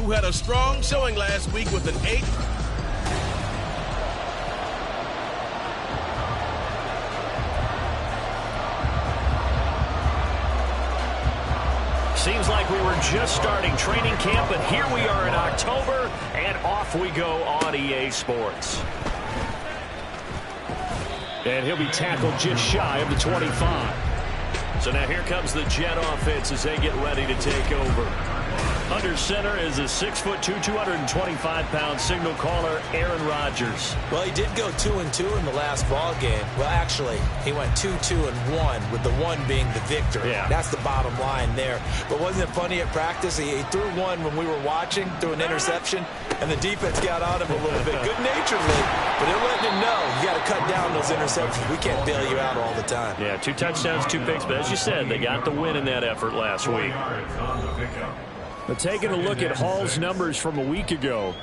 who had a strong showing last week with an 8. Seems like we were just starting training camp, but here we are in October, and off we go on EA Sports. And he'll be tackled just shy of the 25. So now here comes the Jet offense as they get ready to take over. Under center is a 6'2", 225-pound signal caller, Aaron Rodgers. Well, he did go 2-2 in the last ball game. Well, actually, he went 2-2-1, with the 1 being the victory. Yeah. That's the bottom line there. But wasn't it funny at practice? He threw one when we were watching, threw an interception, and the defense got on him a little bit, good-naturedly. But they're letting him know, you got to cut down those interceptions. We can't bail you out all the time. Yeah, 2 touchdowns, 2 picks. But as you said, they got the win in that effort last week. But taking a look at Hall's numbers from a week ago,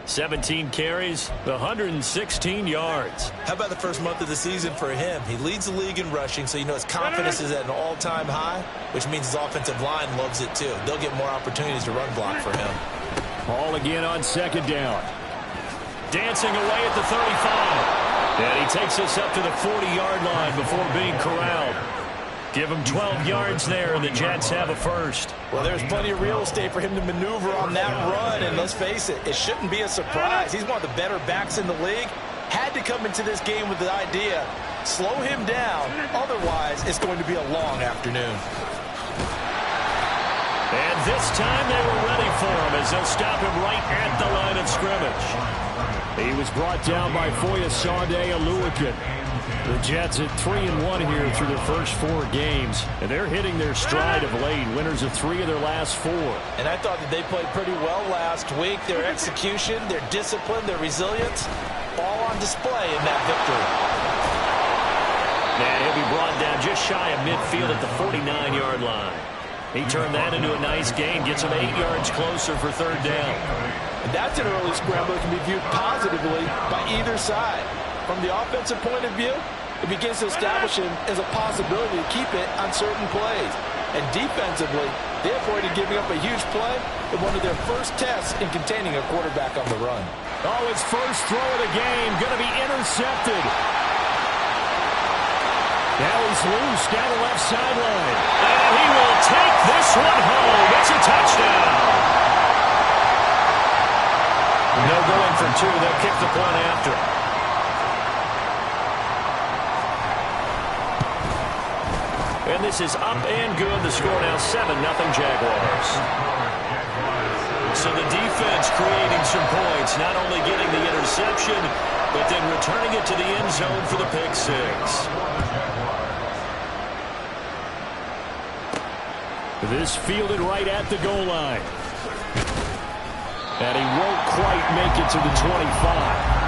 17 carries, 116 yards. How about the first month of the season for him? He leads the league in rushing, so you know his confidence is at an all-time high, which means his offensive line loves it too. They'll get more opportunities to run block for him. Hall again on second down. Dancing away at the 35. And he takes us up to the 40-yard line before being corralled. Give him 12 yards there, and the Jets have a first. Well, there's plenty of real estate for him to maneuver on that run, and let's face it, it shouldn't be a surprise. He's one of the better backs in the league. Had to come into this game with the idea, slow him down, otherwise it's going to be a long afternoon. And this time they were ready for him as they'll stop him right at the line of scrimmage. He was brought down by Foyesade Oluwakin. The Jets at 3-1 here through their first 4 games, and they're hitting their stride of late, winners of 3 of their last 4. And I thought that they played pretty well last week. Their execution, their discipline, their resilience, all on display in that victory. And he'll be brought down just shy of midfield at the 49-yard line. He turned that into a nice gain, gets him 8 yards closer for third down. And that's an early scramble that can be viewed positively by either side. From the offensive point of view, it begins to establish him as a possibility to keep it on certain plays. And defensively, they avoided giving up a huge play in one of their first tests in containing a quarterback on the run. Oh, his first throw of the game, going to be intercepted. Now he's loose down the left sideline. And he will take this one home. It's a touchdown. No going for 2. They'll kick the point after. And this is up and good. The score now 7-0 Jaguars. So the defense creating some points, not only getting the interception, but then returning it to the end zone for the pick 6. This fielded right at the goal line. And he won't quite make it to the 25.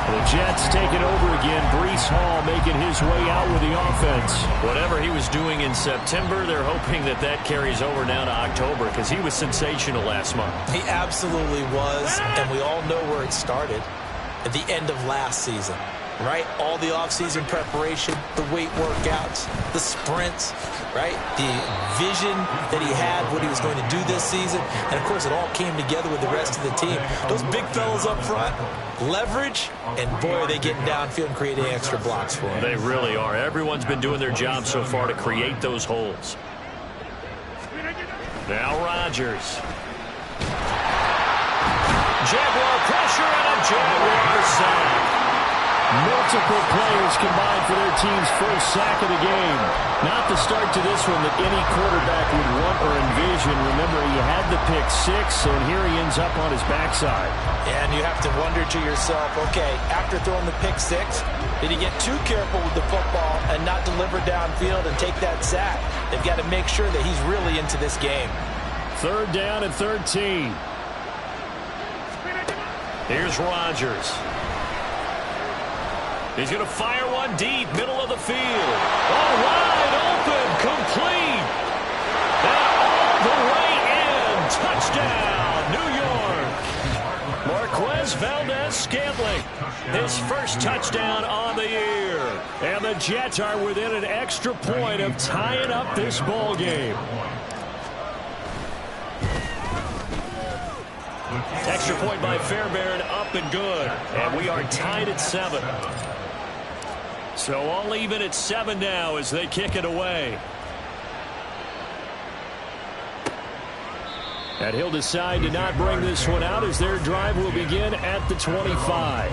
The Jets taking over again. Breece Hall making his way out with the offense. Whatever he was doing in September, they're hoping that that carries over now to October because he was sensational last month. He absolutely was, and we all know where it started. At the end of last season, right? All the offseason preparation, the weight workouts, the sprints, right? The vision that he had, what he was going to do this season. And, of course, it all came together with the rest of the team. Those big fellas up front, leverage, and, boy, are they getting downfield and creating extra blocks for him. They really are. Everyone's been doing their job so far to create those holes. Now Rodgers. Jaguar pressure and a Jaguar sack. Multiple players combined for their team's first sack of the game. Not the start to this one that any quarterback would want or envision. Remember, he had the pick 6, and here he ends up on his backside. And you have to wonder to yourself, okay, after throwing the pick 6, did he get too careful with the football and not deliver downfield and take that sack? They've got to make sure that he's really into this game. Third down and 13. Here's Rodgers. He's going to fire one deep, middle of the field. Oh, wide open, complete. And all the way in. Touchdown, New York. Marquez Valdez-Scantling, his first touchdown on the year. And the Jets are within an extra point of tying up this ball game. Extra point by Fairbairn, up and good. And we are tied at 7. So all even at 7 now as they kick it away. And he'll decide to not bring this one out as their drive will begin at the 25.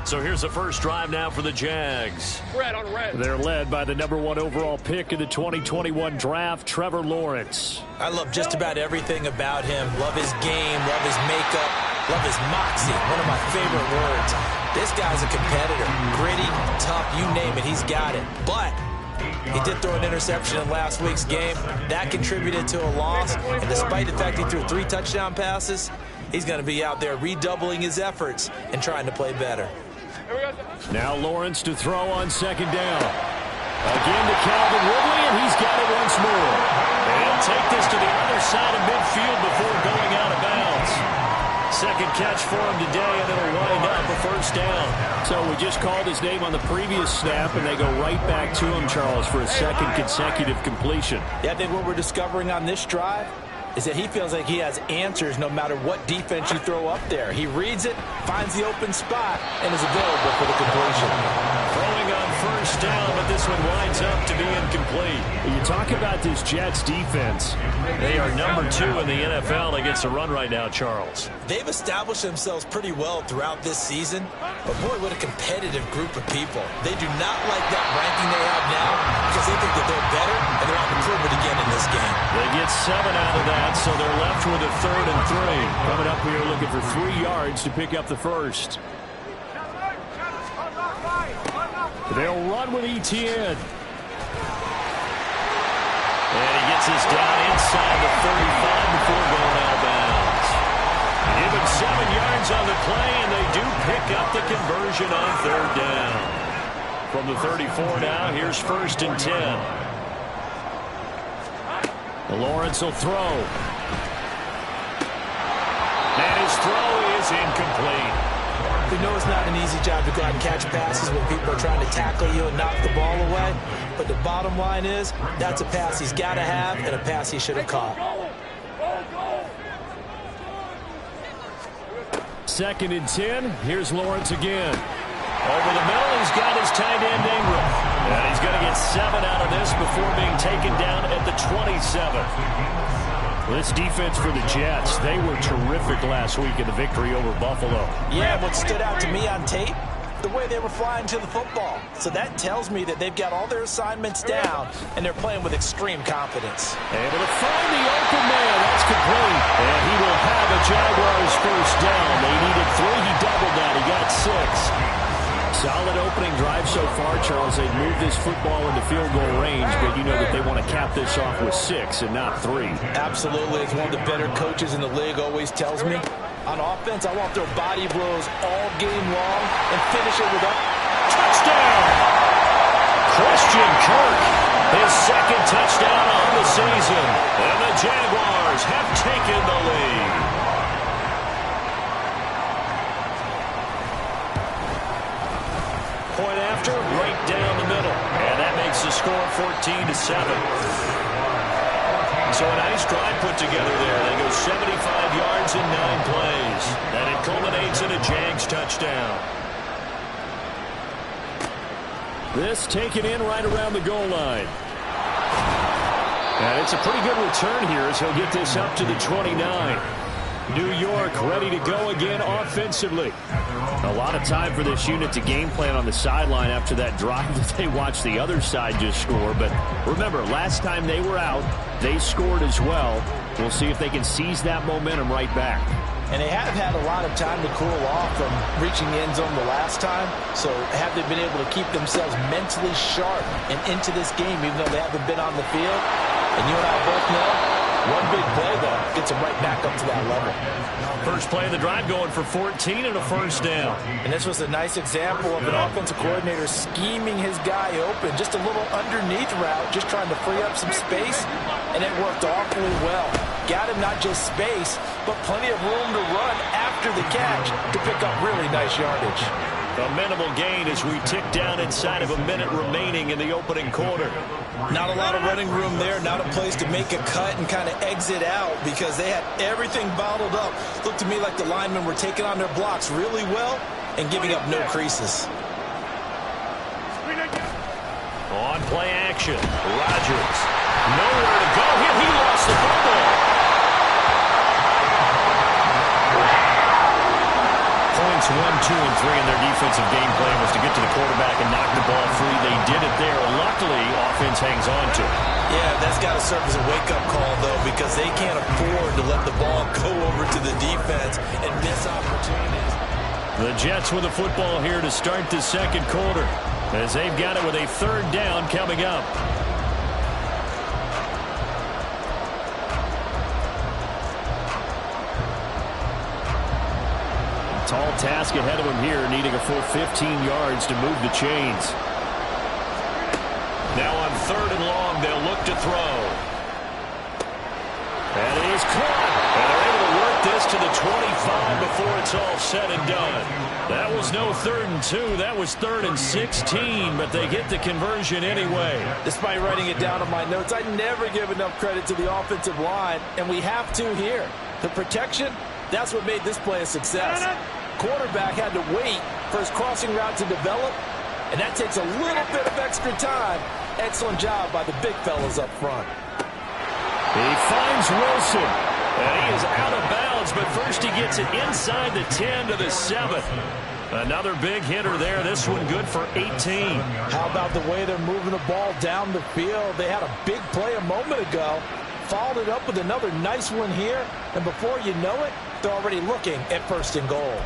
So here's the first drive now for the Jags. Red on red. They're led by the #1 overall pick in the 2021 draft, Trevor Lawrence. I love just about everything about him. Love his game, love his makeup, love his moxie. One of my favorite words. This guy's a competitor. Gritty, tough, you name it, he's got it. But he did throw an interception in last week's game. That contributed to a loss. And despite the fact he threw 3 touchdown passes, he's going to be out there redoubling his efforts and trying to play better. Now Lawrence to throw on second down. Again to Calvin Ridley, and he's got it once more. And he'll take this to the other side of midfield before going out of bounds. Second catch for him today, and it'll wind up a first down. So we just called his name on the previous snap, and they go right back to him, Charles, for a second consecutive completion. Yeah, I think what we're discovering on this drive is that he feels like he has answers no matter what defense you throw up there. He reads it, finds the open spot, and is available for the completion. Throwing on first down, but this one winds up to be incomplete. You talk about this Jets defense. They are #2 in the NFL against the run right now, Charles. They've established themselves pretty well throughout this season, but boy, what a competitive group of people. They do not like that ranking they have now because they think that they're better, and they're out to prove it again in this game. They get 7 out of that, so they're left with a 3rd and 3. Coming up here looking for 3 yards to pick up the first. They'll run with ETN. And he gets this down inside the 35 before going out of bounds. Give him 7 yards on the play, and they do pick up the conversion on 3rd down. From the 34 now, here's 1st and 10. Lawrence will throw. And his throw is incomplete. We know it's not an easy job to go out and catch passes when people are trying to tackle you and knock the ball away. But the bottom line is, that's a pass he's got to have and a pass he should have caught. 2nd and 10. Here's Lawrence again. Over the middle, he's got his tight end Ingram. And he's going to get 7 out of this before being taken down at the 27. This defense for the Jets, they were terrific last week in the victory over Buffalo. Yeah, what stood out to me on tape, the way they were flying to the football. So that tells me that they've got all their assignments down, and they're playing with extreme confidence. Able to find the open man. That's complete. And he will have a Jaguars first down. They needed 3. He doubled that. He got 6. Solid opening drive so far, Charles. They've moved this football into field goal range, but you know that they want to cap this off with 6 and not 3. Absolutely. As one of the better coaches in the league always tells me, on offense, I want to throw body blows all game long and finish it with a touchdown. Christian Kirk, his 2nd touchdown on the season. And the Jaguars have taken the lead. Point after, right down the middle. And that makes the score 14-7. So a nice drive put together there. They go 75 yards in 9 plays. And it culminates in a Jags touchdown. This taken in right around the goal line. And it's a pretty good return here as he'll get this up to the 29. New York ready to go again offensively. A lot of time for this unit to game plan on the sideline after that drive that they watched the other side just score. But remember, last time they were out, they scored as well. We'll see if they can seize that momentum right back. And they have had a lot of time to cool off from reaching the end zone the last time. So have they been able to keep themselves mentally sharp and into this game even though they haven't been on the field? And you and I both know, one big play, though, gets them right back up to that level. First play of the drive going for 14 and a first down. And this was a nice example of an offensive coordinator scheming his guy open. Just a little underneath route, just trying to free up some space, and it worked awfully well. Got him not just space, but plenty of room to run after the catch to pick up really nice yardage. A minimal gain as we tick down inside of a minute remaining in the opening quarter. Not a lot of running room there, not a place to make a cut and kind of exit out because they had everything bottled up. Looked to me like the linemen were taking on their blocks really well and giving up no creases. On play action, Rodgers. Nowhere to go here. He lost the football. Points 1, 2, and 3 in their defensive game plan was to get to the quarterback and knock the ball free. They did it there. Luckily, offense hangs on to it. Yeah, that's got to serve as a wake-up call, though, because they can't afford to let the ball go over to the defense and miss opportunities. The Jets with the football here to start the second quarter, as they've got it with a third down coming up. Tall task ahead of him here, needing a full 15 yards to move the chains. Now on third and long, they'll look to throw. And it is caught. And they're able to work this to the 25 before it's all said and done. That was no 3rd and 2. That was 3rd and 16, but they get the conversion anyway. Despite writing it down on my notes, I never give enough credit to the offensive line, and we have to here. The protection, that's what made this play a success. Quarterback had to wait for his crossing route to develop, and that takes a little bit of extra time. Excellent job by the big fellas up front. He finds Wilson, and he is out of bounds, but first he gets it inside the 10 to the 7. Another big hitter there. This one good for 18. How about the way they're moving the ball down the field? They had a big play a moment ago, followed it up with another nice one here, and before you know it, they're already looking at 1st and goal.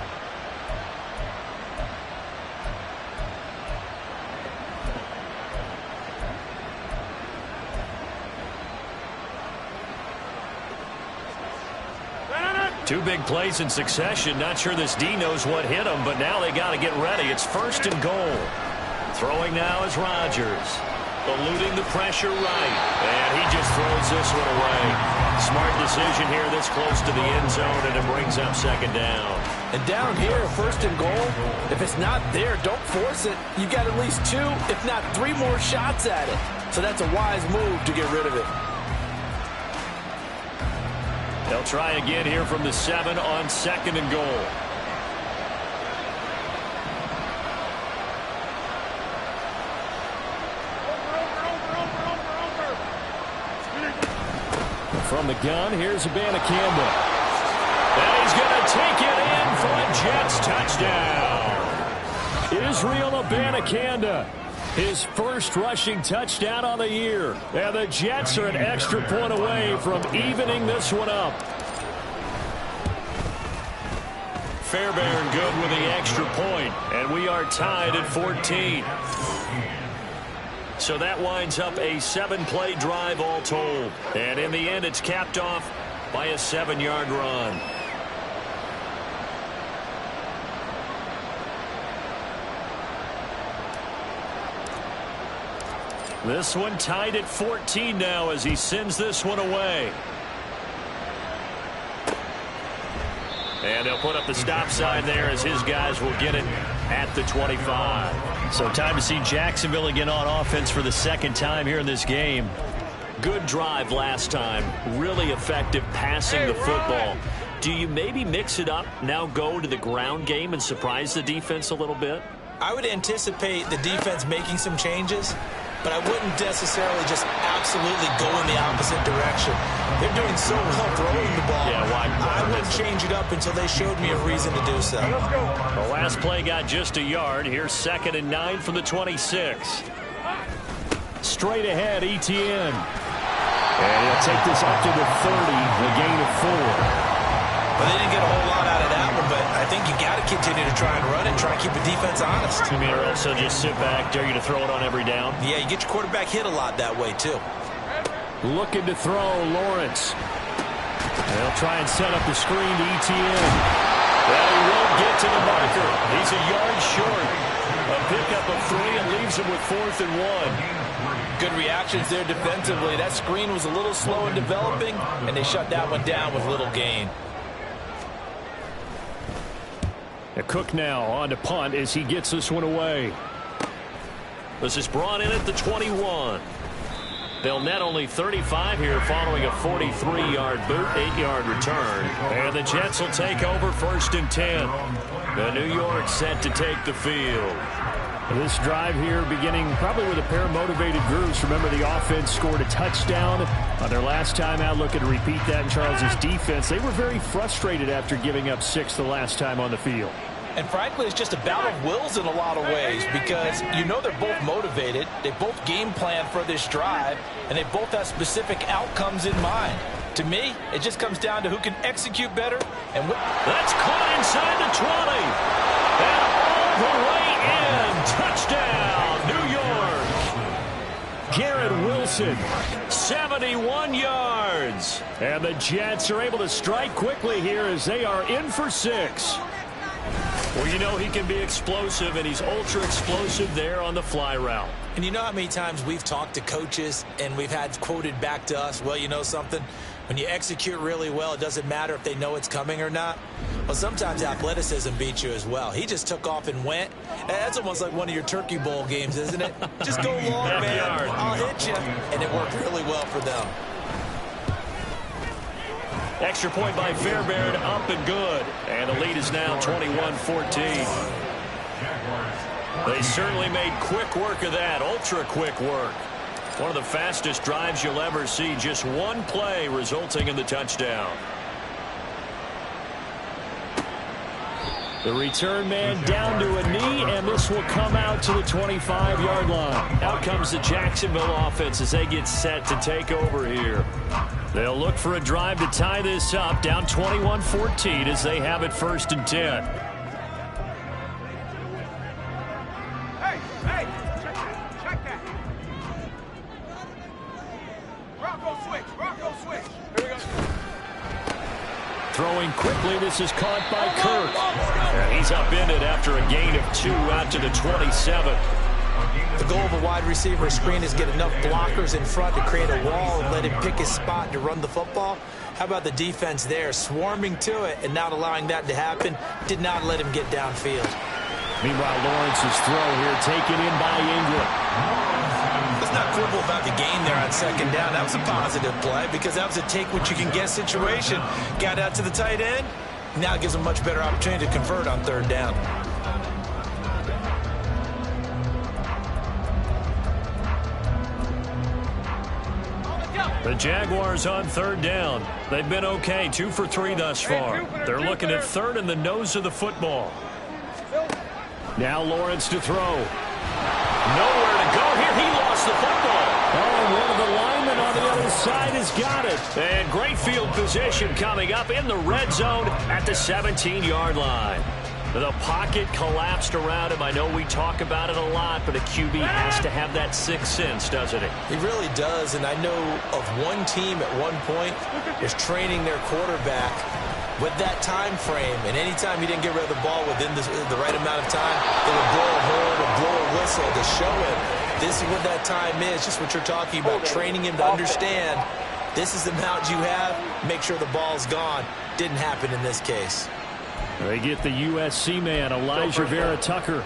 Two big plays in succession. Not sure this D knows what hit him, but now they got to get ready. It's 1st and goal. Throwing now is Rodgers. Eluding the pressure right. And he just throws this one away. Smart decision here this close to the end zone, and it brings up 2nd down. And down here, 1st and goal, if it's not there, don't force it. You got at least 2, if not 3 more shots at it. So that's a wise move to get rid of it. They'll try again here from the 7 on 2nd and goal. From the gun, here's Abanikanda. And he's going to take it in for a Jets touchdown. Israel Abanikanda, his first rushing touchdown on the year. And the Jets are an extra point away from evening this one up. Fairbairn good with the extra point, and we are tied at 14. So that winds up a 7-play drive all told. And in the end, it's capped off by a 7-yard run. This one tied at 14 now as he sends this one away. And they'll put up the stop sign there as his guys will get it at the 25. So time to see Jacksonville again on offense for the 2nd time here in this game. Good drive last time. Really effective passing the football. Do you maybe mix it up, now go to the ground game and surprise the defense a little bit? I would anticipate the defense making some changes, but I wouldn't necessarily just absolutely go in the opposite direction. They're doing so well throwing the ball. Yeah, I wouldn't change it up until they showed me a reason to do so. The last play got just a yard. Here's 2nd and 9 from the 26. Straight ahead, Etienne. And he'll take this up to the 30, a gain of 4. Well, they didn't get a whole lot out of that one, but I think you got to continue to try and run it, try and keep the defense honest. You mean also just sit back, dare you to throw it on every down? Yeah, you get your quarterback hit a lot that way, too. Looking to throw, Lawrence. They'll try and set up the screen to Etienne. Well, he won't get to the marker. He's a yard short. A pickup of 3 and leaves him with 4th and 1. Good reactions there defensively. That screen was a little slow in developing, and they shut that one down with little gain. Cook now on to punt as he gets this one away. This is brought in at the 21. They'll net only 35 here following a 43-yard boot, 8-yard return. And the Jets will take over 1st and 10. The New York set to take the field. This drive here beginning probably with a pair of motivated groups. Remember, the offense scored a touchdown on their last time out. Looking to repeat that in Charles' defense. They were very frustrated after giving up 6 the last time on the field. And frankly, it's just a battle of wills in a lot of ways because you know they're both motivated. They both game plan for this drive, and they both have specific outcomes in mind. To me, it just comes down to who can execute better. And that's caught inside the 20. And all the way in. Touchdown, New York. Garrett Wilson, 71 yards. And the Jets are able to strike quickly here as they are in for 6. Well, you know he can be explosive, and he's ultra explosive there on the fly route. And you know how many times we've talked to coaches and we've had quoted back to us, well, you know something? When you execute really well, it doesn't matter if they know it's coming or not. Well, sometimes athleticism beats you as well. He just took off and went. That's almost like one of your Turkey Bowl games, isn't it? Just go long, man. I'll hit you. And it worked really well for them. Extra point by Fairbairn, up and good. And the lead is now 21-14. They certainly made quick work of that, ultra quick work. One of the fastest drives you'll ever see, just one play resulting in the touchdown. The return man down to a knee, and this will come out to the 25-yard line. Out comes the Jacksonville offense as they get set to take over here. They'll look for a drive to tie this up, down 21-14 as they have it 1st and 10. Hey, check that. Rocco switch. Here we go. Throwing quickly, this is caught by Kirk. And he's upended after a gain of 2 out to the 27. The goal of a wide receiver screen is get enough blockers in front to create a wall and let him pick his spot to run the football. How about the defense there, swarming to it and not allowing that to happen? Did not let him get downfield. Meanwhile, Lawrence's throw here taken in by Ingram. Let's not quibble about the gain there on 2nd down. That was a positive play because that was a take-what-you-can-get situation. Got out to the tight end. Now it gives him a much better opportunity to convert on 3rd down. The Jaguars on 3rd down. They've been okay, 2 for 3 thus far. They're looking at 3rd and the nose of the football. Now Lawrence to throw. Nowhere to go here. He lost the football. Oh, and one of the linemen on the other side has got it. And great field position coming up in the red zone at the 17-yard line. The pocket collapsed around him. I know we talk about it a lot, but a QB has to have that sixth sense, doesn't it? He really does, and I know of one team at one point was training their quarterback with that time frame, and anytime he didn't get rid of the ball within the right amount of time, they would blow a horn or blow a whistle to show him this is what that time is, just what you're talking about, training him to understand this is the amount you have, make sure the ball's gone. Didn't happen in this case. They get the USC man, Elijah Vera Tucker.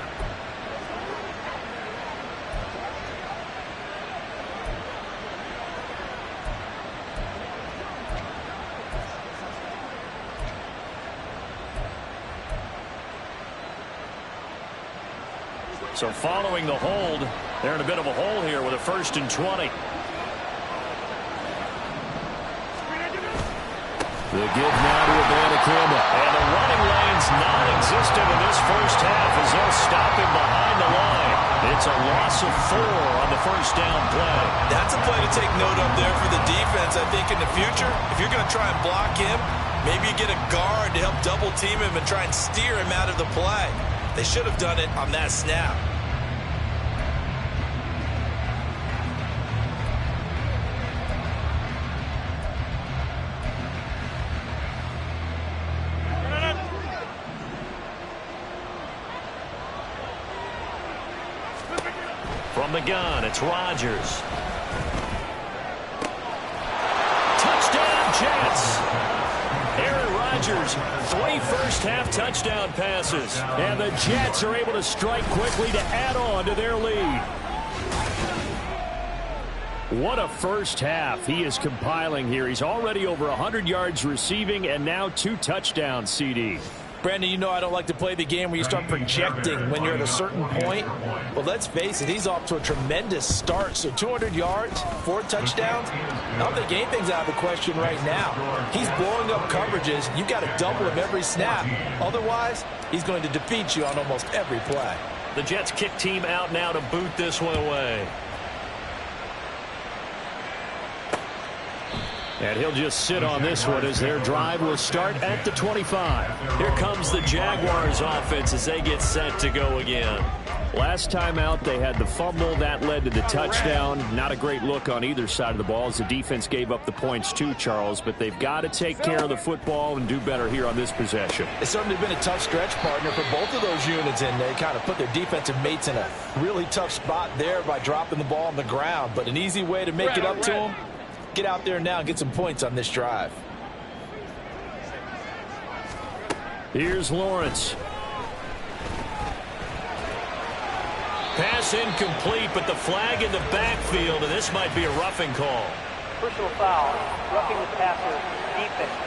So following the hold, they're in a bit of a hole here with a 1st and 20. The give now to Abanikanda. And the running lane's non-existent in this first half as they'll stop him behind the line. It's a loss of 4 on the 1st down play. That's a play to take note of there for the defense. I think in the future, if you're going to try and block him, maybe you get a guard to help double team him and try and steer him out of the play. They should have done it on that snap. From the gun, it's Rodgers. Touchdown, Jets. Aaron Rodgers, 3 first-half touchdown passes. And the Jets are able to strike quickly to add on to their lead. What a first half he is compiling here. He's already over 100 yards receiving and now 2 touchdowns, CD. Brandon, you know I don't like to play the game where you start projecting when you're at a certain point. But let's face it, he's off to a tremendous start. So 200 yards, 4 touchdowns. I don't think anything's out of the question right now. He's blowing up coverages. You've got to double him every snap. Otherwise, he's going to defeat you on almost every play. The Jets kick team out now to boot this one away. And he'll just sit on this one as their drive will start at the 25. Here comes the Jaguars offense as they get set to go again. Last time out, they had the fumble. That led to the touchdown. Not a great look on either side of the ball as the defense gave up the points too, Charles. But they've got to take care of the football and do better here on this possession. It's certainly been a tough stretch, partner, for both of those units, and they kind of put their defensive mates in a really tough spot there by dropping the ball on the ground. But an easy way to make it up to them. Get out there now and get some points on this drive. Here's Lawrence. Pass incomplete, but the flag in the backfield, and this might be a roughing call. Personal foul, roughing the passer, defense.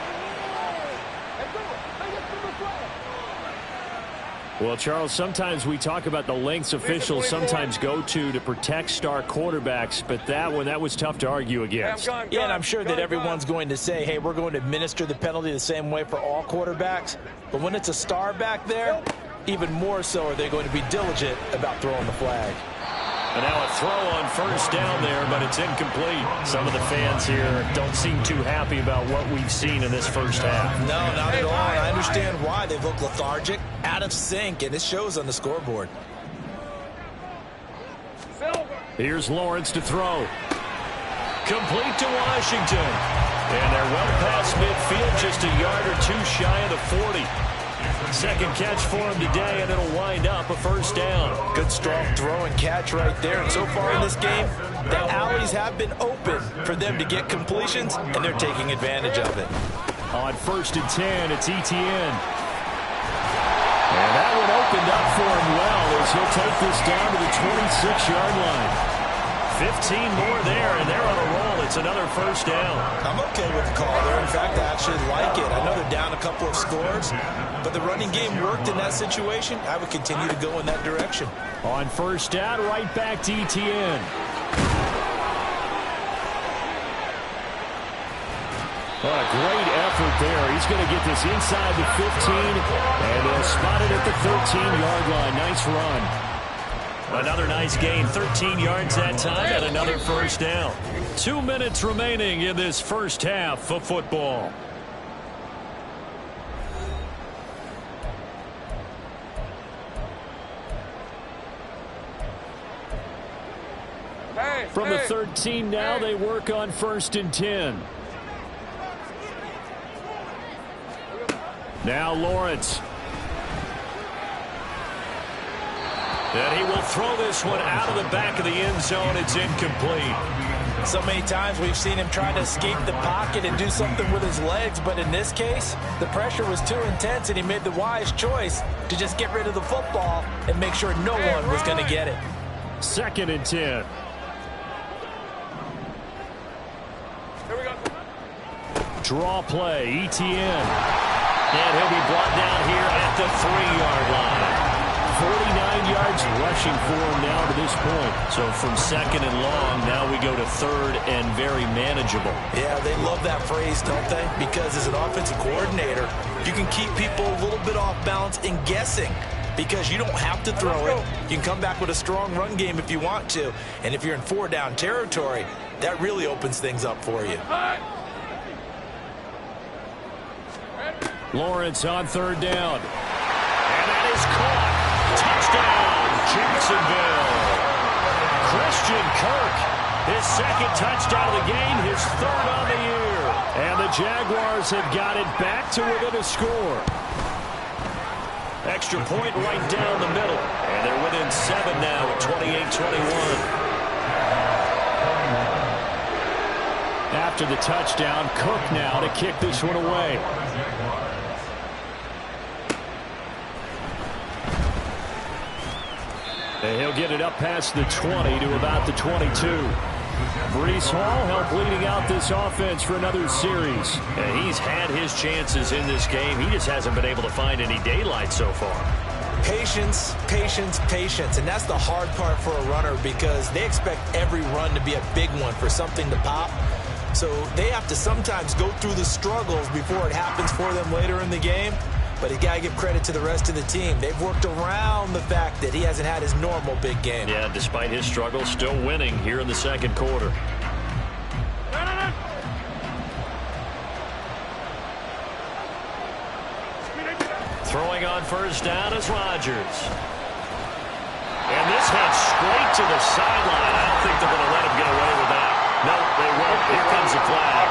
Well, Charles, sometimes we talk about the lengths officials sometimes go to protect star quarterbacks, but that was tough to argue against. Yeah, and I'm sure that everyone's going to say, hey, we're going to administer the penalty the same way for all quarterbacks. But when it's a star back there, even more so are they going to be diligent about throwing the flag. And now a throw on first down there, but it's incomplete. Some of the fans here don't seem too happy about what we've seen in this first half. No, not at all. I understand why. They look lethargic, out of sync, and it shows on the scoreboard. Here's Lawrence to throw. Complete to Washington. And they're well past midfield, just a yard or two shy of the 40. Second catch for him today, and it'll wind up a first down. Good, strong throw and catch right there. And so far in this game, the alleys have been open for them to get completions, and they're taking advantage of it. On 1st and 10, it's Etienne. And that one opened up for him well as he'll take this down to the 26-yard line. 15 more there, and they're on a roll. It's another first down. I'm okay with the call there. In fact, I actually like it. I know they're down a couple of scores, but the running game worked in that situation. I would continue to go in that direction. On 1st down, right back to Etienne. What a great effort there. He's going to get this inside the 15, and they'll spot it at the 13-yard line. Nice run. Another nice gain, 13 yards that time, and another first down. 2 minutes remaining in this first half of football. From the 13 now, they work on 1st and 10. Now Lawrence. And he will throw this one out of the back of the end zone. It's incomplete. So many times we've seen him try to escape the pocket and do something with his legs, but in this case, the pressure was too intense, and he made the wise choice to just get rid of the football and make sure no one was going to get it. 2nd and 10. Draw play, Etienne. And he'll be brought down here at the 3-yard line. 49 yards rushing for him now to this point. So from 2nd and long, now we go to 3rd and very manageable. Yeah, they love that phrase, don't they? Because as an offensive coordinator, you can keep people a little bit off balance and guessing because you don't have to throw it. You can come back with a strong run game if you want to. And if you're in 4-down territory, that really opens things up for you. Lawrence on 3rd down. And that is caught. Touchdown, Jacksonville. Christian Kirk, his 2nd touchdown of the game, his 3rd on the year. And the Jaguars have got it back to within a score. Extra point right down the middle. And they're within 7 now at 28-21. After the touchdown, Cook now to kick this one away. And he'll get it up past the 20 to about the 22. Breece Hall helped leading out this offense for another series. And he's had his chances in this game. He just hasn't been able to find any daylight so far. Patience, patience, patience. And that's the hard part for a runner because they expect every run to be a big one for something to pop. So they have to sometimes go through the struggles before it happens for them later in the game. But you got to give credit to the rest of the team. They've worked around the fact that he hasn't had his normal big game. Yeah, despite his struggles, still winning here in the second quarter. Throwing on first down is Rodgers. And this heads straight to the sideline. I don't think they're going to let him get away with that. No, they won't. Here comes the flag.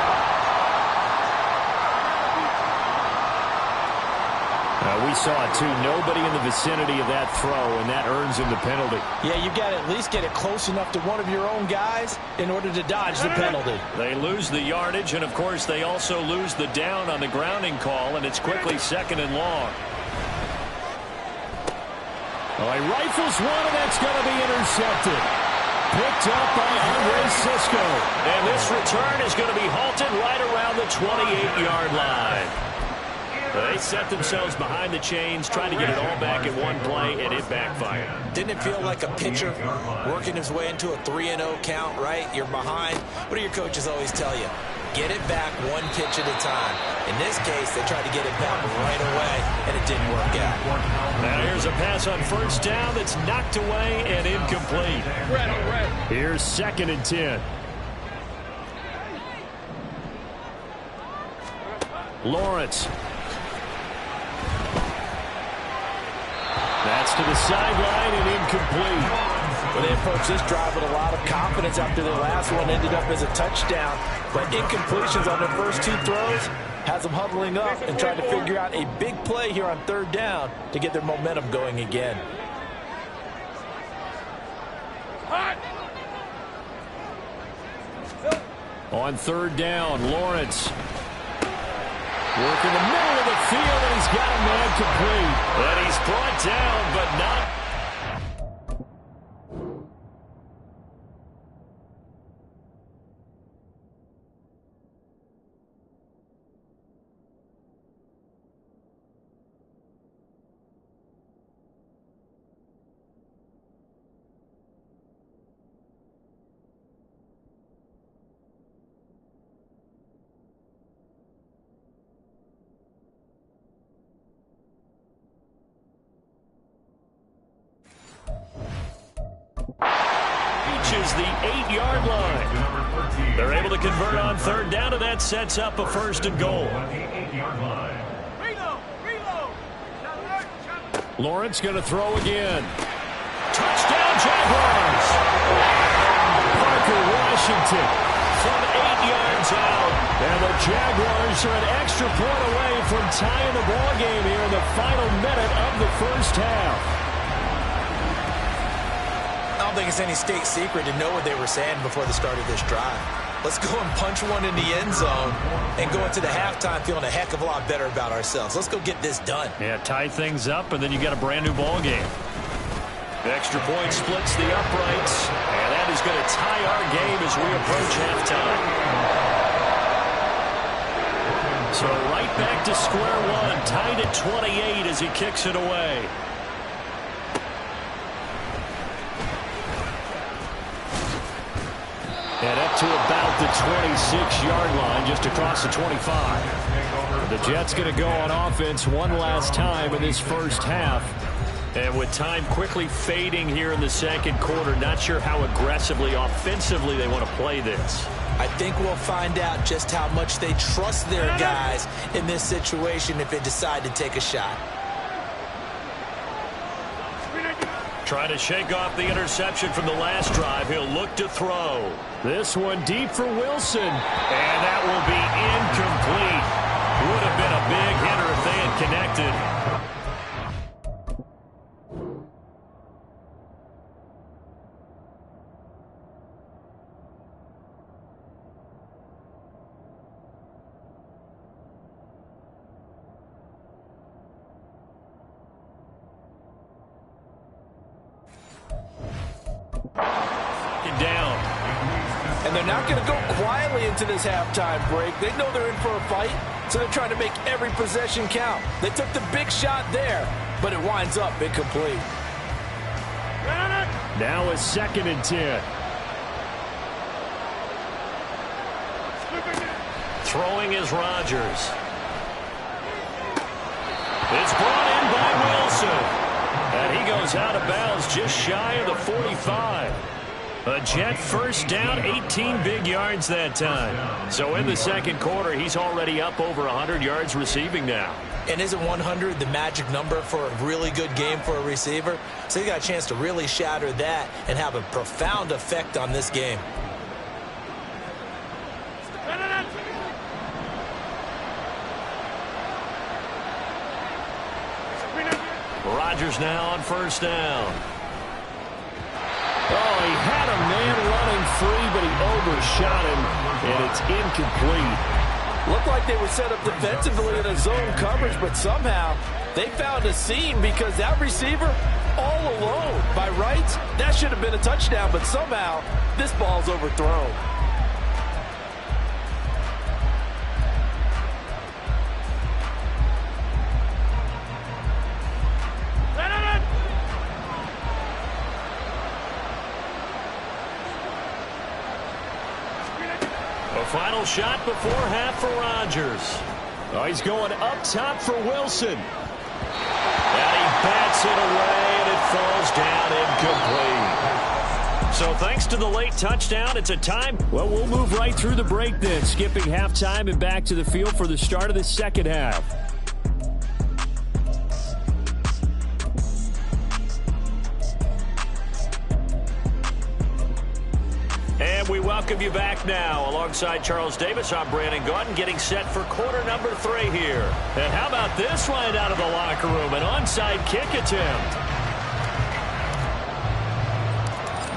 We saw it, too. Nobody in the vicinity of that throw, and that earns him the penalty. Yeah, you've got to at least get it close enough to one of your own guys in order to dodge the penalty. They lose the yardage, and, of course, they also lose the down on the grounding call, and it's quickly 2nd and long. Oh, he rifles one, and that's going to be intercepted. Picked up by Andre Cisco. And this return is going to be halted right around the 28-yard line. They set themselves behind the chains, trying to get it all back in one play, and it backfired. Didn't it feel like a pitcher working his way into a 3-0 count, right? You're behind. What do your coaches always tell you? Get it back one pitch at a time. In this case, they tried to get it back right away, and it didn't work out. Now here's a pass on first down that's knocked away and incomplete. Here's 2nd and 10. Lawrence. That's to the sideline and incomplete. Well, they approached this drive with a lot of confidence after their last one ended up as a touchdown. But incompletions on their first 2 throws has them huddling up and trying to figure out a big play here on 3rd down to get their momentum going again. On 3rd down, Lawrence. Work in the middle of the field, and he's got a man complete. And he's brought down, but not. Reaches the 8-yard line. They're able to convert on 3rd down, and that sets up a 1st and goal. Lawrence going to throw again. Touchdown, Jaguars! Parker Washington from 8 yards out. And the Jaguars are an extra point away from tying the ball game here in the final minute of the first half. I don't think it's any state secret to know what they were saying before the start of this drive. Let's go and punch one in the end zone and go into the halftime feeling a heck of a lot better about ourselves. Let's go get this done. Yeah, tie things up, and then you got a brand-new ball game. The extra point splits the uprights, and that is going to tie our game as we approach halftime. So right back to square one, tied at 28 as he kicks it away. And up to about the 26-yard line, just across the 25. The Jets going to go on offense one last time in this first half. And with time quickly fading here in the second quarter, not sure how aggressively, offensively they want to play this. I think we'll find out just how much they trust their guys in this situation if they decide to take a shot. Trying to shake off the interception from the last drive. He'll look to throw. This one deep for Wilson. And that will be incomplete. Would have been a big hitter if they had connected. Down. And they're not going to go quietly into this halftime break. They know they're in for a fight, so they're trying to make every possession count. They took the big shot there, but it winds up incomplete. Now a 2nd and 10. Throwing is Rodgers. It's brought in by Wilson. And he goes out of bounds just shy of the 45. A Jet first down, 18 big yards that time. So in the second quarter, he's already up over 100 yards receiving now. And isn't 100 the magic number for a really good game for a receiver? So he got a chance to really shatter that and have a profound effect on this game. Rodgers now on first down. Oh, he had a man running free, but he overshot him, and it's incomplete. Looked like they were set up defensively in a zone coverage, but somehow they found a seam because that receiver all alone. By rights, that should have been a touchdown, but somehow this ball's overthrown. Final shot before half for Rodgers. Oh, he's going up top for Wilson. And he bats it away, and it falls down incomplete. So thanks to the late touchdown, it's a time. Well, we'll move right through the break then, skipping halftime and back to the field for the start of the second half. And we welcome you back now. Alongside Charles Davis, I'm Brandon Gaudin, getting set for quarter number 3 here. And how about this right out of the locker room? An onside kick attempt.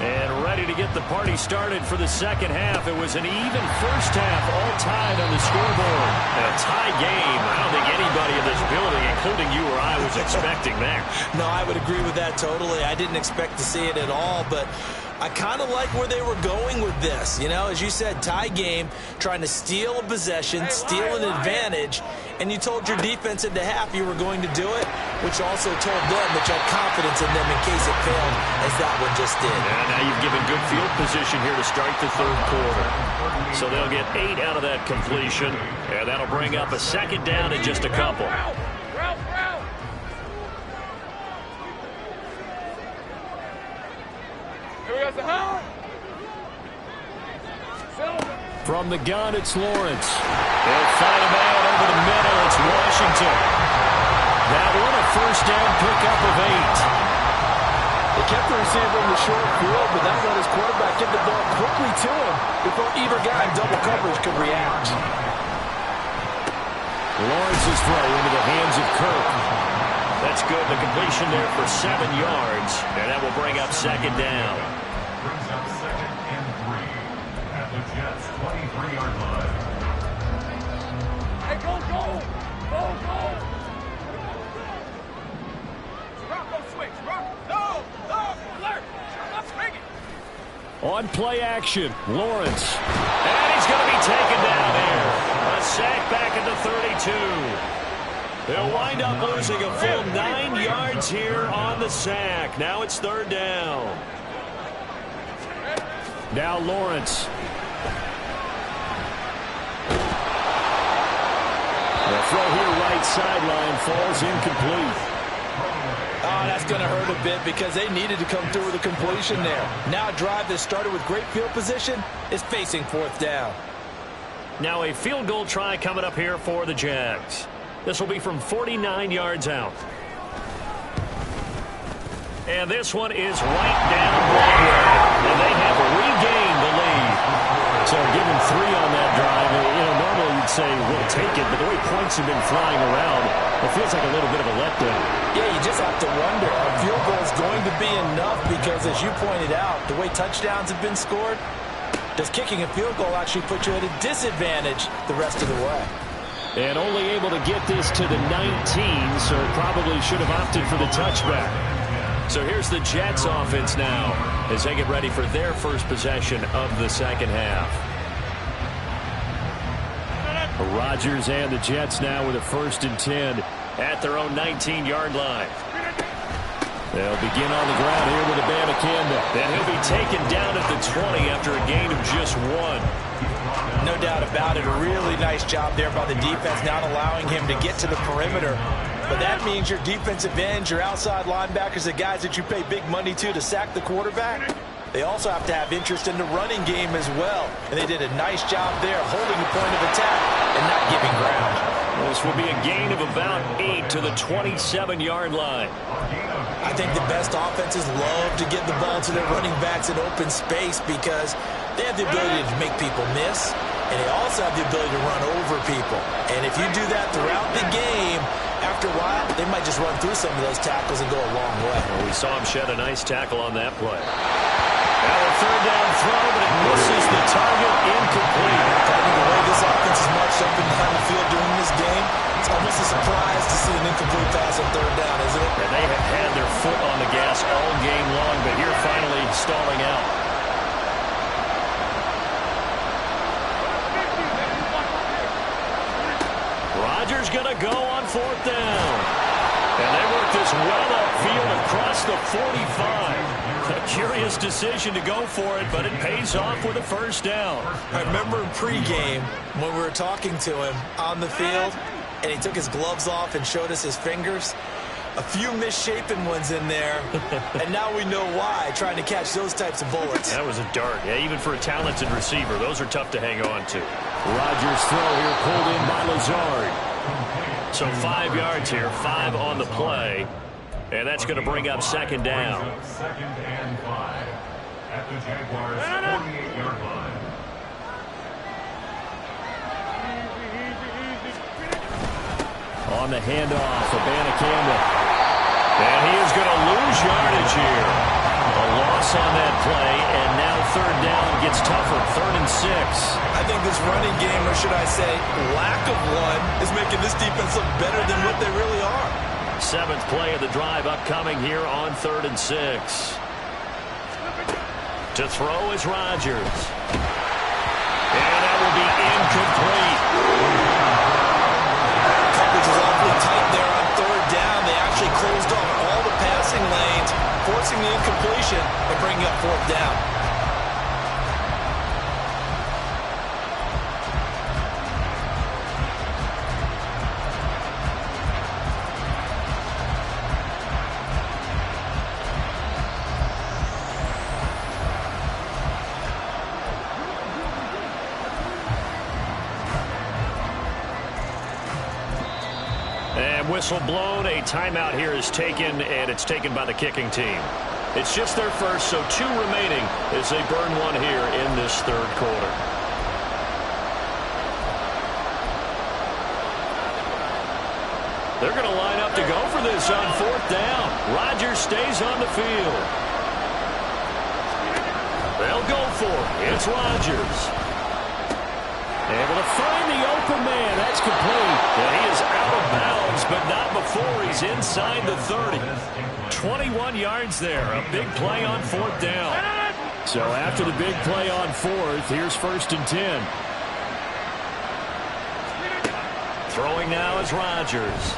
And ready to get the party started for the second half. It was an even first half, all tied on the scoreboard. And a tie game. I don't think anybody in this building, including you or I, was expecting that. No, I would agree with that totally. I didn't expect to see it at all, but I kind of like where they were going with this. You know, as you said, tie game, trying to steal a possession, steal an advantage, and you told your defense at the half you were going to do it, which also told them that you had confidence in them in case it failed, as that one just did. And now you've given good field position here to start the third quarter. So they'll get 8 out of that completion, and that'll bring up a second down in just a couple. From the gun, it's Lawrence. They'll fight him out over the middle. It's Washington. That one a first down pickup of 8. They kept the receiver in the short field, but that let his quarterback get the ball quickly to him before either guy in double coverage could react. Lawrence's throw into the hands of Kirk. That's good. The completion there for 7 yards, and that will bring up second down. Brings up second and 3 at the Jets' 23-yard line. Hey, go! Rocco switch, Rocco! No! Alert! Let's bring it! On play action, Lawrence. And he's going to be taken down here. A sack back at the 32. They'll wind up losing a full 9 yards here on the sack. Now it's third down. Now Lawrence. The throw here right sideline falls incomplete. Oh, that's going to hurt a bit because they needed to come through with a completion there. Now a drive that started with great field position is facing fourth down. Now a field goal try coming up here for the Jags. This will be from 49 yards out. And this one is right down Broadway. And they have regained the lead. So given 3 on that drive, normally you'd say we'll take it, but the way points have been flying around, it feels like a little bit of a letdown. Yeah, you just have to wonder, are field goals going to be enough? Because as you pointed out, the way touchdowns have been scored, does kicking a field goal actually put you at a disadvantage the rest of the way? And only able to get this to the 19, so probably should have opted for the touchback. So here's the Jets offense now as they get ready for their first possession of the second half. Rodgers and the Jets now with a 1st and 10 at their own 19-yard line. They'll begin on the ground here with Abanikanda. Then he'll be taken down at the 20 after a gain of just 1. No doubt about it. A really nice job there by the defense, not allowing him to get to the perimeter. But that means your defensive ends, your outside linebackers, the guys that you pay big money to sack the quarterback, they also have to have interest in the running game as well. And they did a nice job there holding the point of attack and not giving ground. This will be a gain of about 8 to the 27-yard line. I think the best offenses love to get the ball to their running backs in open space because they have the ability to make people miss, and they also have the ability to run over people. And if you do that throughout the game, after a while, they might just run through some of those tackles and go a long way. Well, we saw him shed a nice tackle on that play. Now a 3rd down throw, but it misses the target, incomplete. I think the way this offense is marched up and down the field during this game, it's almost a surprise to see an incomplete pass on 3rd down, isn't it? And they have had their foot on the gas all game long, but here finally stalling out. Rodgers going to go on 4th down. And they work this well upfield across the 45. A curious decision to go for it, but it pays off with a 1st down. I remember in pregame when we were talking to him on the field, and he took his gloves off and showed us his fingers. A few misshapen ones in there, and now we know why, trying to catch those types of bullets. That was a dart. Yeah, even for a talented receiver, those are tough to hang on to. Rodgers' throw here pulled in by Lazard. So 5 yards here, 5 on the play. And that's going to bring up 2nd down. 2nd and 5 at the Jaguars' 48-yard line. On the handoff, Abanikanda. And he is going to lose yardage here. A loss on that play, and now 3rd down gets tougher, 3rd and 6. I think this running game, or should I say lack of one, is making this defense look better than what they really are. 7th play of the drive upcoming here on 3rd and 6. To throw is Rodgers. And that will be incomplete. Coverage is awfully tight there on 3rd down. They actually closed off all the passing lanes, forcing the incompletion and bringing up 4th down. Whistle blown, a timeout here is taken, and it's taken by the kicking team. It's just their first, so 2 remaining as they burn one here in this 3rd quarter. They're going to line up to go for this on 4th down. Rodgers stays on the field. They'll go for it. It's Rodgers. Able to find the open man. That's complete. And he is out of bounds, but not before he's inside the 30. 21 yards there. A big play on 4th down. So after the big play on 4th, here's 1st and 10. Throwing now is Rodgers.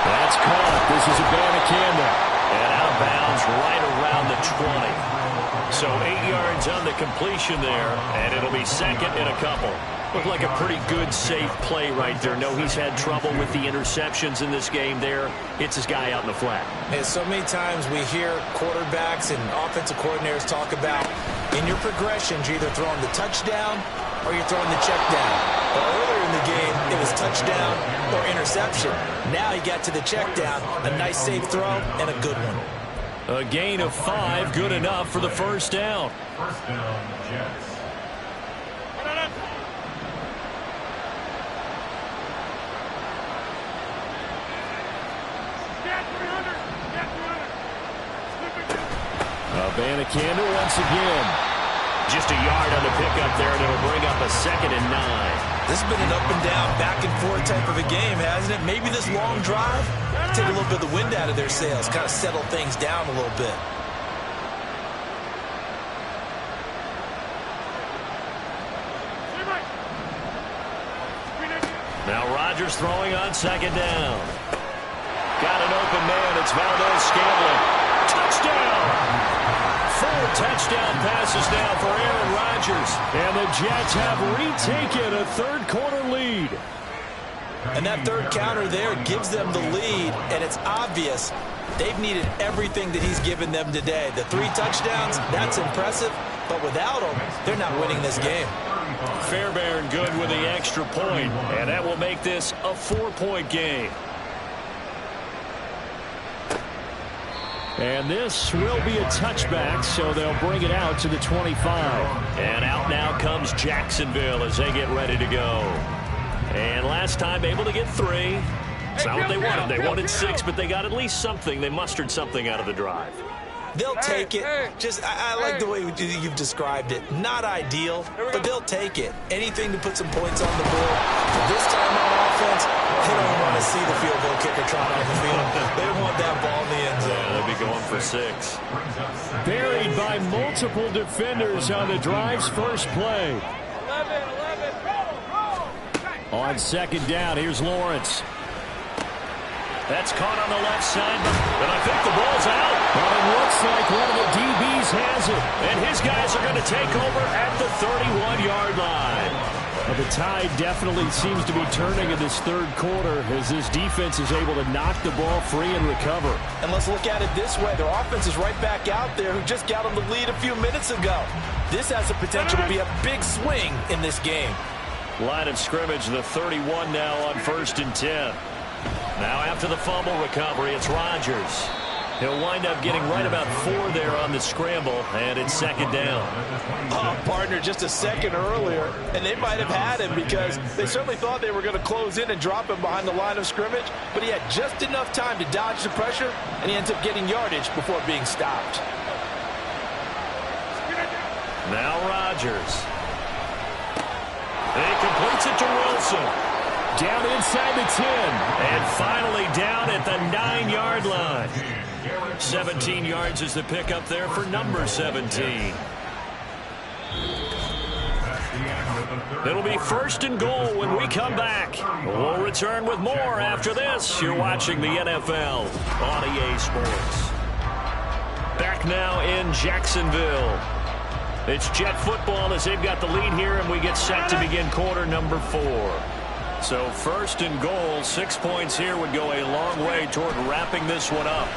That's caught. This is Abanikanda. And out of bounds right around the 20. So 8 yards on the completion there, and it'll be 2nd and a couple. Looked like a pretty good, safe play right there. No, he's had trouble with the interceptions in this game there. It's his guy out in the flat. And so many times we hear quarterbacks and offensive coordinators talk about in your progressions, you're either throwing the touchdown or you're throwing the check down. But earlier in the game, it was touchdown or interception. Now he got to the check down, a nice safe throw, and a good one. A gain of 5, good enough for the 1st down. 1st down, Jets. Abanikanda once again. Just a yard on the pickup there, and it'll bring up a 2nd and 9. This has been an up and down, back and forth type of a game, hasn't it? Maybe this long drive Kind of take a little bit of the wind out of their sails, kind of settle things down a little bit. Now Rodgers throwing on second down. Got an open man. It's Valdez-Scantling. Touchdown! 4 touchdown passes now for Aaron Rodgers. And the Jets have retaken a third-quarter lead. And that third counter there gives them the lead, and it's obvious they've needed everything that he's given them today. The 3 touchdowns, that's impressive, but without him, they're not winning this game. Fairbairn good with the extra point, and that will make this a 4-point game. And this will be a touchback, so they'll bring it out to the 25. And out now comes Jacksonville as they get ready to go. And last time able to get 3. It's not what they wanted. They wanted 6, but they got at least something. They mustered something out of the drive. They'll take it. Just, I like the way you've described it. Not ideal, but they'll take it. Anything to put some points on the board. This time on offense, they don't want to see the field goal kicker trot on the field. They want that ball in the end zone. Yeah, they'll be going for 6. Buried by multiple defenders on the drive's first play. 11, roll. On second down, here's Lawrence. That's caught on the left side, but I think the ball's out. Well, it looks like one of the DBs has it. And his guys are going to take over at the 31-yard line. Well, the tide definitely seems to be turning in this third quarter as this defense is able to knock the ball free and recover. And let's look at it this way. Their offense is right back out there who just got them the lead a few minutes ago. This has the potential to be a big swing in this game. Line of scrimmage, the 31 now on 1st and 10. Now after the fumble recovery, it's Rodgers. He'll wind up getting right about 4 there on the scramble, and it's second down. Oh, partner, just a second earlier, and they might have had him because they certainly thought they were going to close in and drop him behind the line of scrimmage, but he had just enough time to dodge the pressure, and he ends up getting yardage before being stopped. Now Rodgers. He completes it to Wilson. Down inside the 10. And finally down at the 9-yard line. 17 yards is the pickup there for number 17. It'll be 1st and goal when we come back. We'll return with more after this. You're watching the NFL on EA Sports. Back now in Jacksonville. It's Jet football as they've got the lead here, and we get set to begin quarter number 4. So 1st and goal, 6 points here would go a long way toward wrapping this one up.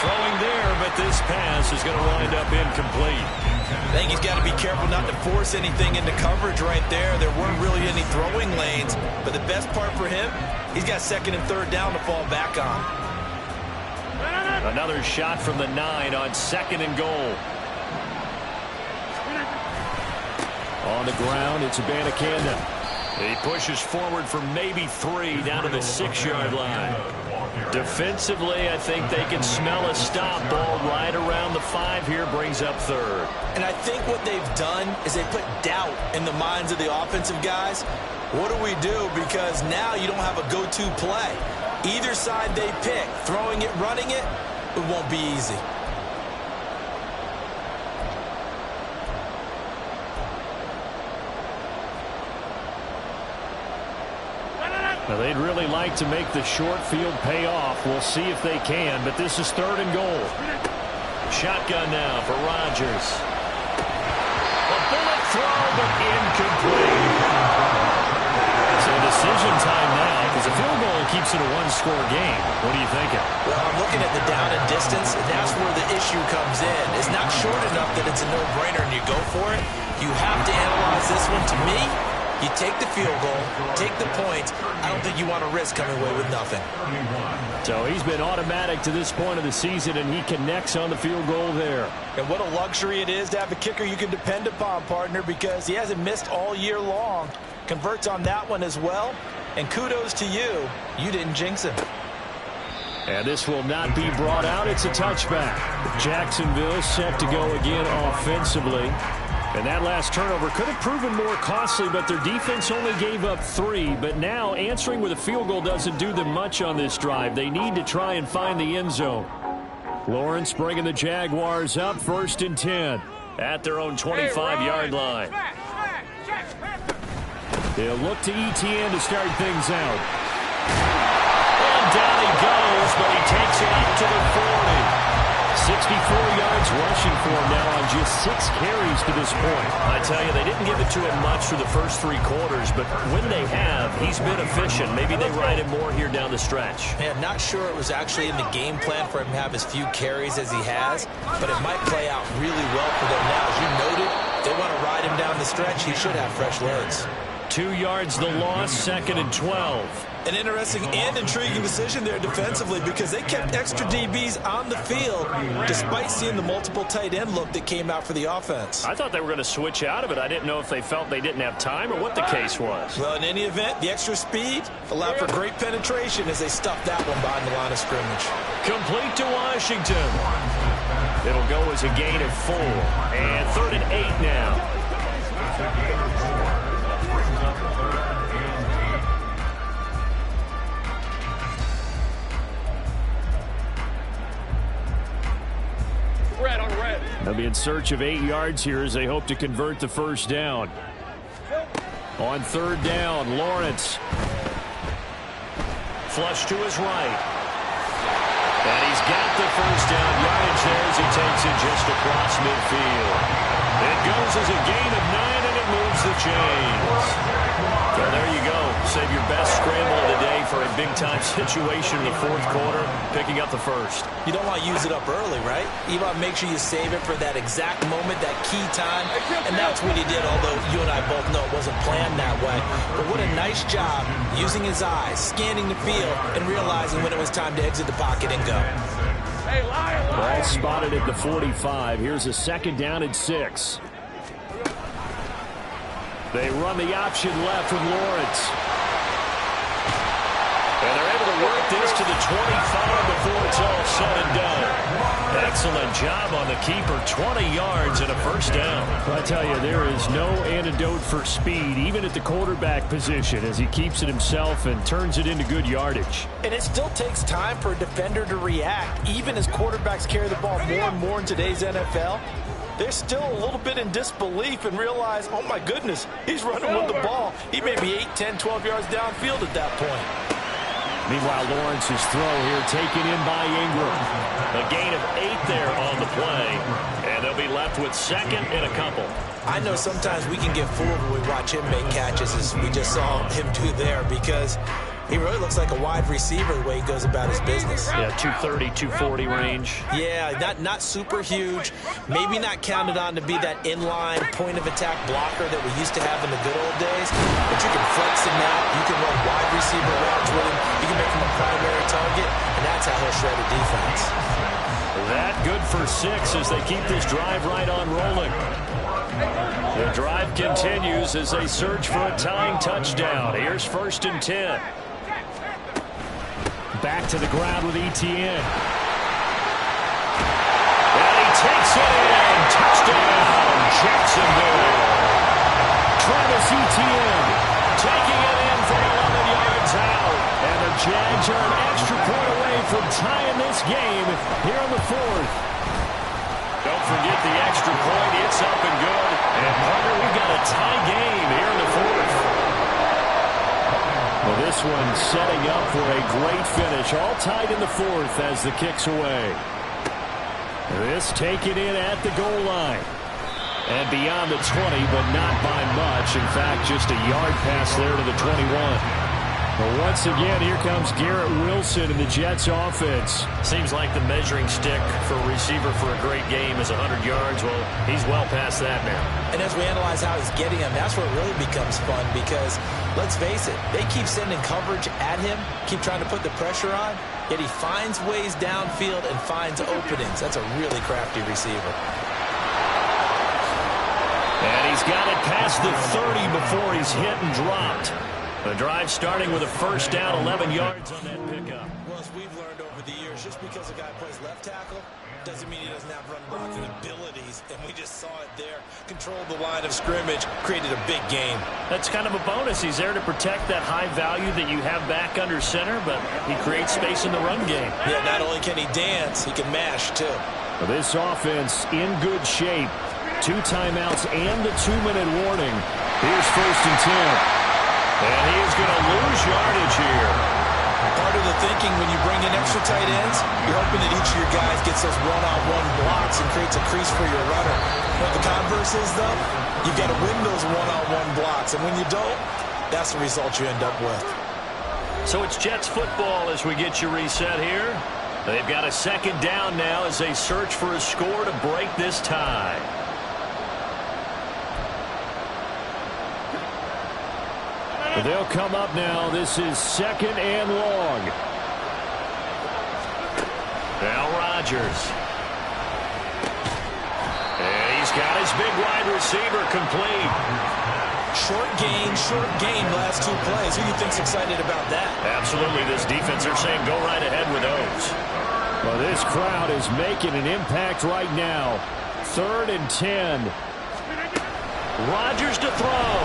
Throwing there, but this pass is going to wind up incomplete. I think he's got to be careful not to force anything into coverage right there. There weren't really any throwing lanes, but the best part for him, he's got 2nd and 3rd down to fall back on. Another shot from the 9 on 2nd and goal. On the ground, it's Abanikanda. He pushes forward for maybe 3 down to the 6-yard line. Defensively, I think they can smell a stop. Ball right around the 5 here, brings up 3rd. And I think what they've done is they put doubt in the minds of the offensive guys. What do we do? Because now you don't have a go-to play. Either side they pick, throwing it, running it, it won't be easy. Now, they'd really like to make the short field pay off. We'll see if they can, but this is 3rd and goal. Shotgun now for Rodgers. A bullet throw, but incomplete. So decision time now, because a field goal keeps it a 1-score game. What are you thinking? Well, I'm looking at the down and distance, and that's where the issue comes in. It's not short enough that it's a no-brainer and you go for it. You have to analyze this one. To me, you take the field goal, take the points. I don't think you want to risk coming away with nothing. So he's been automatic to this point of the season, and he connects on the field goal there. And what a luxury it is to have a kicker you can depend upon, partner, because he hasn't missed all year long. Converts on that one as well. And kudos to you. You didn't jinx him. And this will not be brought out. It's a touchback. Jacksonville set to go again offensively. And that last turnover could have proven more costly, but their defense only gave up 3. But now answering with a field goal doesn't do them much on this drive. They need to try and find the end zone. Lawrence bringing the Jaguars up 1st and 10 at their own 25-yard line. They'll look to Etienne to start things out. And down he goes, but he takes it up to the 40. 64 yards rushing for him now on just 6 carries to this point. I tell you, they didn't give it to him much through the first 3 quarters, but when they have, he's been efficient. Maybe they ride him more here down the stretch. Man, not sure it was actually in the game plan for him to have as few carries as he has, but it might play out really well for them now. As you noted, if they want to ride him down the stretch, he should have fresh legs. 2 yards the loss, 2nd and 12. An interesting and intriguing decision there defensively because they kept extra DBs on the field despite seeing the multiple tight end look that came out for the offense. I thought they were going to switch out of it. I didn't know if they felt they didn't have time or what the case was. Well, in any event, the extra speed allowed for great penetration as they stuffed that one behind the line of scrimmage. Complete to Washington. It'll go as a gain of 4. And 3rd and 8 now. They'll be in search of 8 yards here as they hope to convert the first down. On 3rd down, Lawrence. Flush to his right. And he's got the first down yardage there as he takes it just across midfield. It goes as a gain of 9, and it moves the chains. Well, there you go. Save your best scramble of the day for a big-time situation in the 4th quarter, picking up the first. You don't want to use it up early, right? You want to make sure you save it for that exact moment, that key time, and that's what he did, although you and I both know it wasn't planned that way. But what a nice job using his eyes, scanning the field, and realizing when it was time to exit the pocket and go. Ball spotted at the 45. Here's a 2nd down and 6. They run the option left with Lawrence. And they're able to work this to the 25 before it's all said and done. Excellent job on the keeper. 20 yards and a first down. I tell you, there is no antidote for speed, even at the quarterback position, as he keeps it himself and turns it into good yardage. And it still takes time for a defender to react, even as quarterbacks carry the ball more and more in today's NFL. They're still a little bit in disbelief and realize, oh my goodness, he's running with the ball. He may be 8, 10, 12 yards downfield at that point. Meanwhile, Lawrence's throw here taken in by Ingram. A gain of 8 there on the play, and they'll be left with 2nd and a couple. I know sometimes we can get fooled when we watch him make catches, as we just saw him do there, because he really looks like a wide receiver the way he goes about his business. Yeah, 230, 240 range. Yeah, not super huge. Maybe not counted on to be that inline point-of-attack blocker that we used to have in the good old days. But you can flex him out. You can run wide receiver routes with him. You can make him a primary target, and that's how he'll shred a defense. That good for 6 as they keep this drive right on rolling. The drive continues as they search for a tying touchdown. Here's 1st and 10. Back to the ground with Etienne. And he takes it in. Touchdown, Jacksonville. Travis Etienne taking it in from 11 yards out. And the Jags are an extra point away from tying this game here in the 4th. Don't forget the extra point. It's up and good. And partner, we've got a tie game here in the 4th. Well, this one setting up for a great finish. All tied in the 4th as the kick's away. This taken in at the goal line. And beyond the 20, but not by much. In fact, just a yard pass there to the 21. Well, once again, here comes Garrett Wilson in the Jets offense. Seems like the measuring stick for a receiver for a great game is 100 yards. Well, he's well past that now. And as we analyze how he's getting them, that's where it really becomes fun because, let's face it, they keep sending coverage at him, keep trying to put the pressure on, yet he finds ways downfield and finds openings. That's a really crafty receiver. And he's got it past the 30 before he's hit and dropped. The drive starting with a first down, 11 yards on that pickup. as we've learned over the years, just because a guy plays left tackle doesn't mean he doesn't have run blocking abilities, and we just saw it there. Controlled the line of scrimmage, created a big game. That's kind of a bonus. He's there to protect that high value that you have back under center, but he creates space in the run game. Yeah, not only can he dance, he can mash, too. Well, this offense in good shape. 2 timeouts and the 2-minute warning. Here's 1st and 10. And he is going to lose yardage here. Part of the thinking when you bring in extra tight ends, you're hoping that each of your guys gets those one-on-one blocks and creates a crease for your runner. What the converse is, though, you've got to win those one-on-one blocks. And when you don't, that's the result you end up with. So it's Jets football as we get you reset here. They've got a 2nd down now as they search for a score to break this tie. They'll come up now. This is 2nd and long. Now Rodgers. And he's got his big wide receiver complete. Short gain, last 2 plays. Who do you think's excited about that? Absolutely. This defense, they're saying go right ahead with those. Well, this crowd is making an impact right now. 3rd and 10. Rodgers to throw.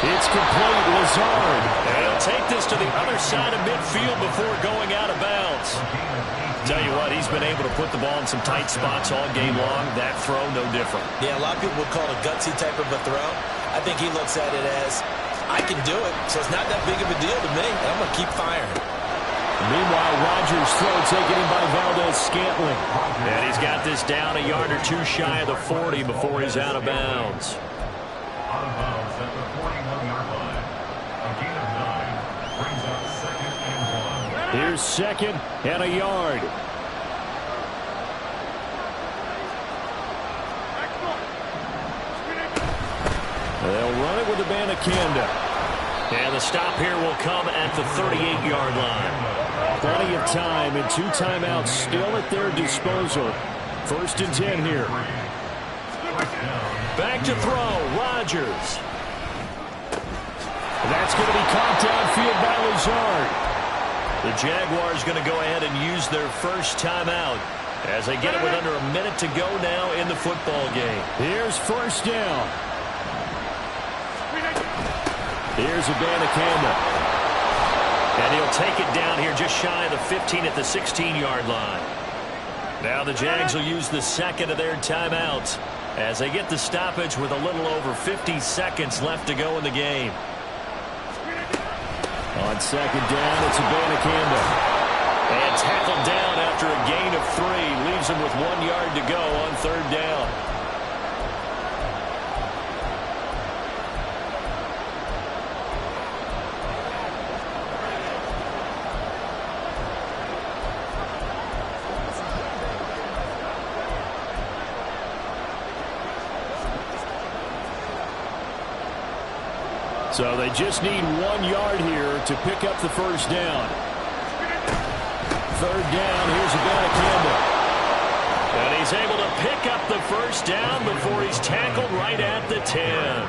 It's complete. Lazard. And he'll take this to the other side of midfield before going out of bounds. Tell you what, he's been able to put the ball in some tight spots all game long. That throw, no different. Yeah, a lot of people would call it a gutsy type of a throw. I think he looks at it as, I can do it, so it's not that big of a deal to me. I'm going to keep firing. Meanwhile, Rodgers' throw taken in by Valdez-Scantling. And he's got this down a yard or 2 shy of the 40 before he's out of bounds. Out of bounds at the 41-yard line. A gain of 9 brings up 2nd and 1. Here's 2nd and a yard. They'll run it with the Abanikanda. And the stop here will come at the 38-yard line. Plenty of time and 2 timeouts still at their disposal. 1st and 10 here. Back to throw, Rodgers. That's going to be caught downfield by Lazard. The Jaguars going to go ahead and use their first timeout as they get it with under a minute to go now in the football game. Here's 1st down. Here's Abanikanda. And he'll take it down here just shy of the 15 at the 16-yard line. Now the Jags will use the 2nd of their timeouts as they get the stoppage with a little over 50 seconds left to go in the game. On 2nd down, it's Abanikanda. And tackled down after a gain of 3. Leaves him with 1 yard to go on 3rd down. So they just need 1 yard here to pick up the 1st down. 3rd down, here's Abanikanda. And he's able to pick up the 1st down before he's tackled right at the 10.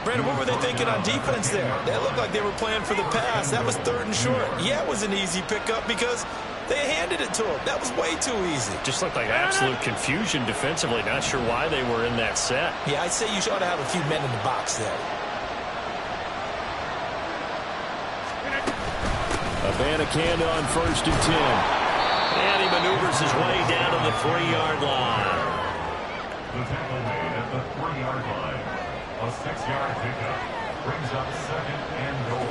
Brandon, what were they thinking on defense there? They looked like they were playing for the pass. That was 3rd and short. Yeah, it was an easy pickup because they handed it to him. That was way too easy. Just looked like absolute confusion defensively. Not sure why they were in that set. Yeah, I'd say you ought to have a few men in the box there. Abanikanda on 1st and 10. And he maneuvers his way down to the 3-yard line. The tackle made at the 3-yard line. A 6-yard pickup brings up 2nd and goal.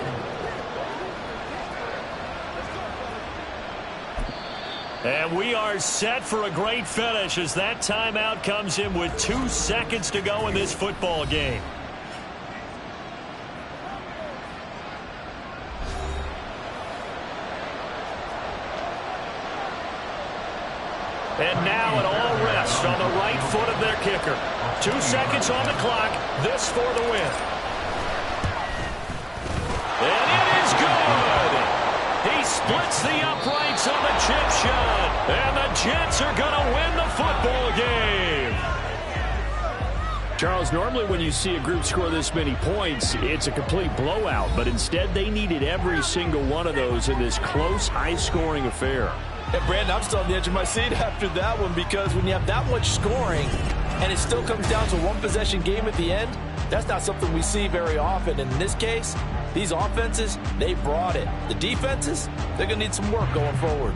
And we are set for a great finish as that timeout comes in with 2 seconds to go in this football game. And now an all rest on the right foot of their kicker. 2 seconds on the clock. This for the win. And it is good. He splits the uprights on the chip shot. And the Jets are going to win the football game. Charles, normally when you see a group score this many points, it's a complete blowout. But instead, they needed every single one of those in this close, high-scoring affair. And Brandon, I'm still on the edge of my seat after that one, because when you have that much scoring and it still comes down to one possession game at the end, that's not something we see very often. And in this case, these offenses, they brought it. The defenses, they're going to need some work going forward.